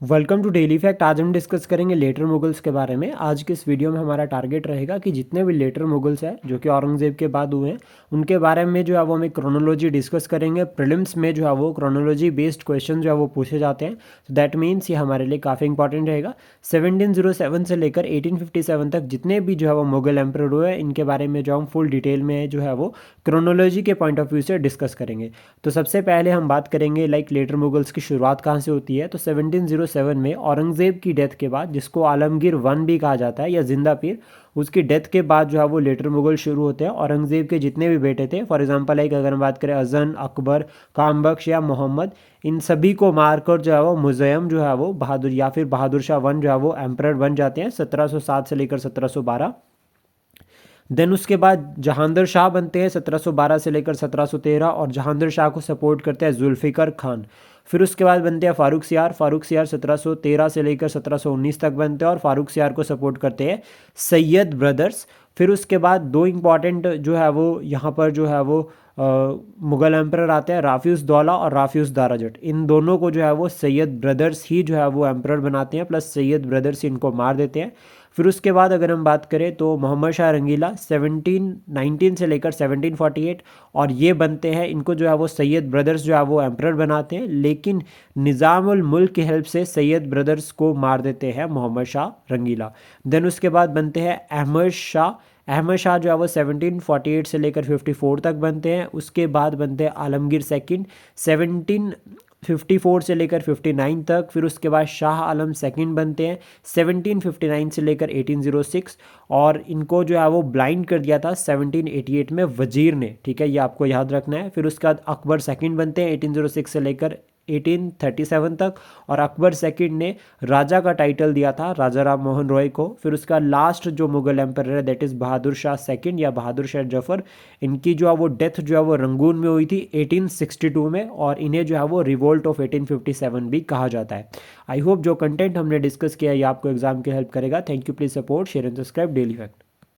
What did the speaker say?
Welcome to daily fact. आज हम discuss करेंगे लेटर मुगल्स के बारे में। आज के इस वीडियो में हमारा टारगेट रहेगा कि जितने भी लेटर मुगल्स हैं जो कि औरंगज़ेब के बाद हुए हैं उनके बारे में जो है वो हमें क्रोनोलॉजी डिस्कस करेंगे। प्रीलिम्स में जो है वो क्रोनोलॉजी बेस्ड क्वेश्चन जो है वो पूछे जाते हैं, तो दैट मीन्स ये हमारे लिए काफ़ी इंपॉर्टेंट रहेगा। 1707 से लेकर 1857 तक जितने भी जो है वो मुगल एम्पर हुए हैं इनके बारे में जो हम फुल डिटेल में जो है वो क्रोनोलॉजी के पॉइंट ऑफ व्यू से डिस्कस करेंगे। तो सबसे पहले हम बात करेंगे लेटर मुगल्स की शुरुआत कहाँ से होती है। तो 1707 में औरंगज़ेब की डेथ के बाद, जिसको आलमगीर वन भी कहा जाता है या जिंदा पीर, उसकी डेथ के बाद जो है वो लेटर मुगल शुरू होते हैं। औरंगज़ेब के जितने भी बेटे थे, फॉर एग्जांपल अगर हम बात करें अजन, अकबर, कामबख्श या मोहम्मद, इन सभी को मारकर जो है वो मुज़य्यम जो है वो बहादुर या फिर बहादुर शाह वन जो है वो एम्परर बन जाते हैं 1707 से लेकर 1712। देन उसके बाद जहांगीर शाह बनते हैं 1712 से लेकर 1713, और जहांगीर शाह को सपोर्ट करते हैं जुल्फ़िकार खान। फिर उसके बाद बनते हैं फारूक सियार। फारूक सियार 1713 से लेकर 1719 तक बनते हैं और फारूक सियार को सपोर्ट करते हैं सैयद ब्रदर्स। फिर उसके बाद दो इंपॉर्टेंट जो है वो यहाँ पर जो है वो मुग़ल एम्परर आते हैं, राफ़ी दौला और राफ़ी दाराजट। इन दोनों को जो है वो सैयद ब्रदर्स ही जो है वो एम्परर बनाते हैं, प्लस सैयद ब्रदर्स ही इनको मार देते हैं। फिर उसके बाद अगर हम बात करें तो मोहम्मद शाह रंगीला 1719 से लेकर 1748, और ये बनते हैं, इनको जो है वो सैयद ब्रदर्स जो है वो एम्परर बनाते हैं, लेकिन निज़ाम उल मुल्क की हेल्प से सैयद ब्रदर्स को मार देते हैं मोहम्मद शाह रंगीला। देन उसके बाद बनते हैं अहमद शाह। अहमद शाह जो है वो 1748 से लेकर 54 तक बनते हैं। उसके बाद बनते हैं आलमगीर सेकंड 1754 से लेकर 59 तक। फिर उसके बाद शाह आलम सेकंड बनते हैं 1759 से लेकर 1806, और इनको जो है वो ब्लाइंड कर दिया था 1788 में वजीर ने, ठीक है, ये आपको याद रखना है। फिर उसके बाद अकबर सेकंड बनते हैं 1806 से लेकर 1837 तक, और अकबर सेकंड ने राजा का टाइटल दिया था राजा राम मोहन रॉय को। फिर उसका लास्ट जो मुगल एम्पर है that is Bahadur Shah second या बहादुर शाह जफर। इनकी जो है वो डेथ जो है वो रंगून में हुई थी 1862 में, और इन्हें जो है वो रिवोल्ट ऑफ 1857 भी कहा जाता है। आई होप जो कंटेंट हमने डिस्कस किया ये आपको एग्जाम के हेल्प करेगा। Thank you, please support, share and subscribe daily fact.